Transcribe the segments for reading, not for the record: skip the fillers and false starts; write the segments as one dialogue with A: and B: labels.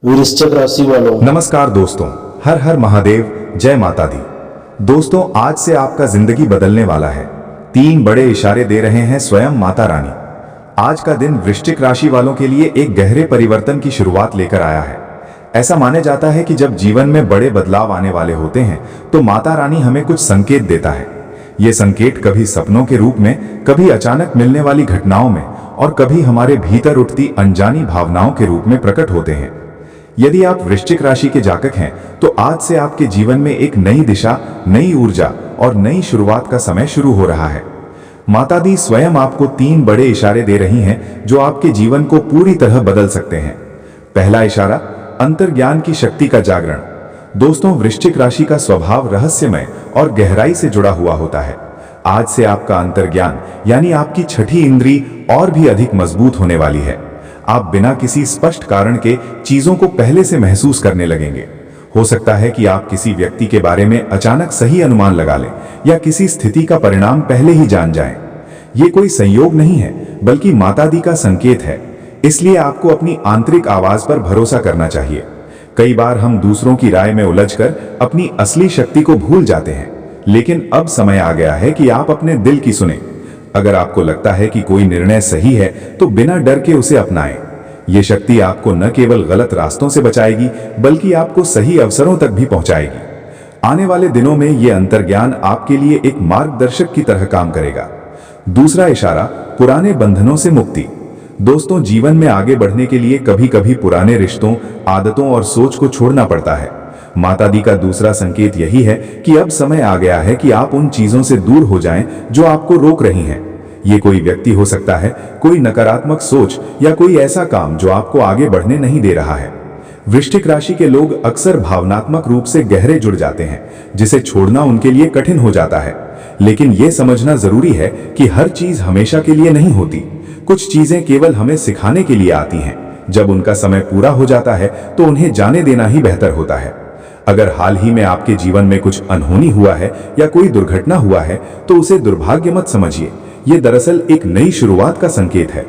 A: वृश्चिक राशि वालों,
B: नमस्कार दोस्तों, हर हर महादेव, जय माता दी। दोस्तों, आज से आपका जिंदगी बदलने वाला है। 3 बड़े इशारे दे रहे हैं स्वयं माता रानी। आज का दिन वृश्चिक राशि वालों के लिए एक गहरे परिवर्तन की शुरुआत लेकर आया है। ऐसा माना जाता है कि जब जीवन में बड़े बदलाव आने वाले होते हैं तो माता रानी हमें कुछ संकेत देता है। ये संकेत कभी सपनों के रूप में, कभी अचानक मिलने वाली घटनाओं में और कभी हमारे भीतर उठती अनजानी भावनाओं के रूप में प्रकट होते हैं। यदि आप वृश्चिक राशि के जातक हैं तो आज से आपके जीवन में एक नई दिशा, नई ऊर्जा और नई शुरुआत का समय शुरू हो रहा है। माता दी स्वयं आपको 3 बड़े इशारे दे रही हैं जो आपके जीवन को पूरी तरह बदल सकते हैं। पहला इशारा, अंतर्ज्ञान की शक्ति का जागरण। दोस्तों, वृश्चिक राशि का स्वभाव रहस्यमय और गहराई से जुड़ा हुआ होता है। आज से आपका अंतर्ज्ञान यानी आपकी छठी इंद्री और भी अधिक मजबूत होने वाली है। आप बिना किसी स्पष्ट कारण के चीजों को पहले से महसूस करने लगेंगे। हो सकता है कि आप किसी व्यक्ति के बारे में अचानक सही अनुमान लगा लें या किसी स्थिति का परिणाम पहले ही जान जाएं। ये कोई संयोग नहीं है, बल्कि माता दी का संकेत है। इसलिए आपको अपनी आंतरिक आवाज पर भरोसा करना चाहिए। कई बार हम दूसरों की राय में उलझकर अपनी असली शक्ति को भूल जाते हैं, लेकिन अब समय आ गया है कि आप अपने दिल की सुने। अगर आपको लगता है कि कोई निर्णय सही है तो बिना डर के उसे अपनाएं। ये शक्ति आपको न केवल गलत रास्तों से बचाएगी, बल्कि आपको सही अवसरों तक भी पहुंचाएगी। आने वाले दिनों में यह अंतर्ज्ञान आपके लिए एक मार्गदर्शक की तरह काम करेगा। दूसरा इशारा, पुराने बंधनों से मुक्ति। दोस्तों, जीवन में आगे बढ़ने के लिए कभी कभी पुराने रिश्तों, आदतों और सोच को छोड़ना पड़ता है। माता दी का दूसरा संकेत यही है कि अब समय आ गया है कि आप उन चीजों से दूर हो जाएं जो आपको रोक रही हैं। ये कोई व्यक्ति हो सकता है, कोई नकारात्मक सोच या कोई ऐसा काम जो आपको आगे बढ़ने नहीं दे रहा है। वृश्चिक राशि के लोग अक्सर भावनात्मक रूप से गहरे जुड़ जाते हैं, जिसे छोड़ना उनके लिए कठिन हो जाता है। लेकिन यह समझना जरूरी है कि हर चीज हमेशा के लिए नहीं होती। कुछ चीजें केवल हमें सिखाने के लिए आती हैं। जब उनका समय पूरा हो जाता है तो उन्हें जाने देना ही बेहतर होता है। अगर हाल ही में आपके जीवन में कुछ अनहोनी हुआ है या कोई दुर्घटना हुआ है तो उसे दुर्भाग्य मत समझिए। ये दरअसल एक नई शुरुआत का संकेत है।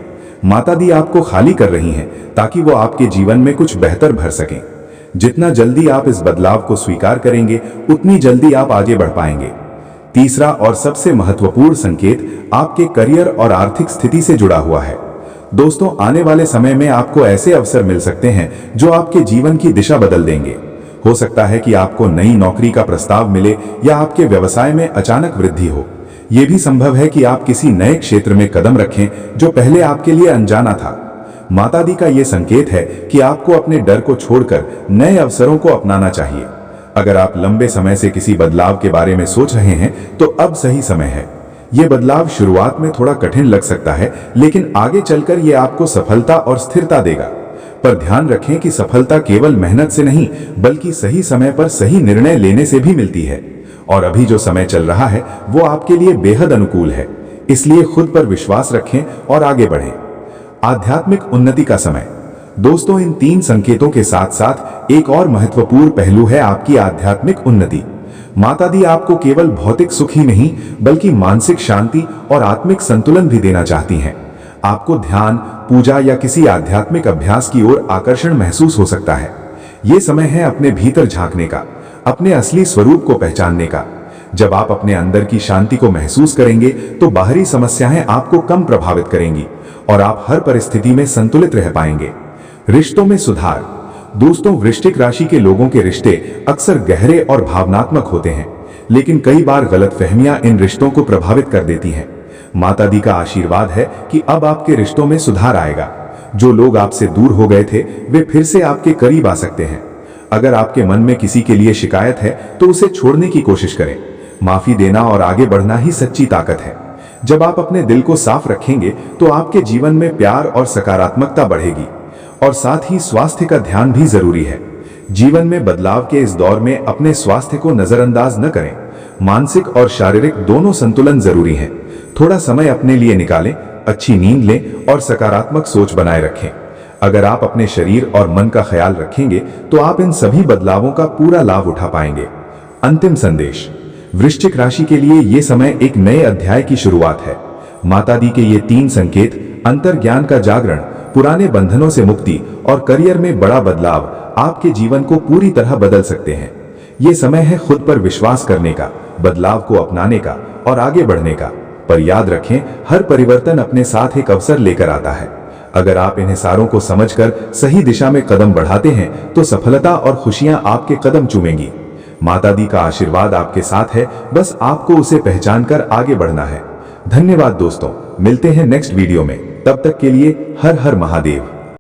B: माता दी आपको खाली कर रही हैं ताकि वो आपके जीवन में कुछ बेहतर भर सकें। जितना जल्दी आप इस बदलाव को स्वीकार करेंगे, उतनी जल्दी आप आगे बढ़ पाएंगे। तीसरा और सबसे महत्वपूर्ण संकेत आपके करियर और आर्थिक स्थिति से जुड़ा हुआ है। दोस्तों, आने वाले समय में आपको ऐसे अवसर मिल सकते हैं जो आपके जीवन की दिशा बदल देंगे। हो सकता है कि आपको नई नौकरी का प्रस्ताव मिले या आपके व्यवसाय में अचानक वृद्धि हो। यह भी संभव है कि आप किसी नए क्षेत्र में कदम रखें जो पहले आपके लिए अनजाना था। माता दी का यह संकेत है कि आपको अपने डर को छोड़कर नए अवसरों को अपनाना चाहिए। अगर आप लंबे समय से किसी बदलाव के बारे में सोच रहे हैं तो अब सही समय है। यह बदलाव शुरुआत में थोड़ा कठिन लग सकता है, लेकिन आगे चलकर यह आपको सफलता और स्थिरता देगा। पर ध्यान रखें कि सफलता केवल मेहनत से नहीं, बल्कि सही समय पर सही निर्णय लेने से भी मिलती है। और अभी जो समय चल रहा है वो आपके लिए बेहद अनुकूल है। इसलिए खुद पर विश्वास रखें और आगे बढ़ें। आध्यात्मिक उन्नति का समय। दोस्तों, इन 3 संकेतों के साथ साथ एक और महत्वपूर्ण पहलू है आपकी आध्यात्मिक उन्नति। माता दी आपको केवल भौतिक सुख ही नहीं, बल्कि मानसिक शांति और आत्मिक संतुलन भी देना चाहती हैं। आपको ध्यान, पूजा या किसी आध्यात्मिक अभ्यास की ओर आकर्षण महसूस हो सकता है। यह समय है अपने भीतर झांकने का, अपने असली स्वरूप को पहचानने का। जब आप अपने अंदर की शांति को महसूस करेंगे तो बाहरी समस्याएं आपको कम प्रभावित करेंगी और आप हर परिस्थिति में संतुलित रह पाएंगे। रिश्तों में सुधार। दोस्तों, वृश्चिक राशि के लोगों के रिश्ते अक्सर गहरे और भावनात्मक होते हैं, लेकिन कई बार गलतफहमियां इन रिश्तों को प्रभावित कर देती हैं। माता दी का आशीर्वाद है कि अब आपके रिश्तों में सुधार आएगा। जो लोग आपसे दूर हो गए थे वे फिर से आपके करीब आ सकते हैं। अगर आपके मन में किसी के लिए शिकायत है तो उसे छोड़ने की कोशिश करें। माफी देना और आगे बढ़ना ही सच्ची ताकत है। जब आप अपने दिल को साफ रखेंगे तो आपके जीवन में प्यार और सकारात्मकता बढ़ेगी। और साथ ही स्वास्थ्य का ध्यान भी जरूरी है। जीवन में बदलाव के इस दौर में अपने स्वास्थ्य को नजरअंदाज न करें। मानसिक और शारीरिक दोनों संतुलन जरूरी है। थोड़ा समय अपने लिए निकालें, अच्छी नींद लें और सकारात्मक सोच बनाए रखें। अगर आप अपने शरीर और मन का ख्याल रखेंगे तो आप इन सभी बदलावों का पूरा लाभ उठा पाएंगे। अंतिम संदेश। वृश्चिक राशि के लिए यह समय एक नए अध्याय की शुरुआत है। माता दी के ये 3 संकेत, अंतर्ज्ञान का जागरण, पुराने बंधनों से मुक्ति और करियर में बड़ा बदलाव आपके जीवन को पूरी तरह बदल सकते हैं। ये समय है खुद पर विश्वास करने का, बदलाव को अपनाने का और आगे बढ़ने का। पर याद रखें, हर परिवर्तन अपने साथ एक अवसर लेकर आता है। अगर आप इन इशारों को समझकर सही दिशा में कदम बढ़ाते हैं तो सफलता और खुशियां आपके कदम चूमेंगी। माता दी का आशीर्वाद आपके साथ है, बस आपको उसे पहचान कर आगे बढ़ना है। धन्यवाद दोस्तों, मिलते हैं नेक्स्ट वीडियो में। तब तक के लिए हर हर महादेव।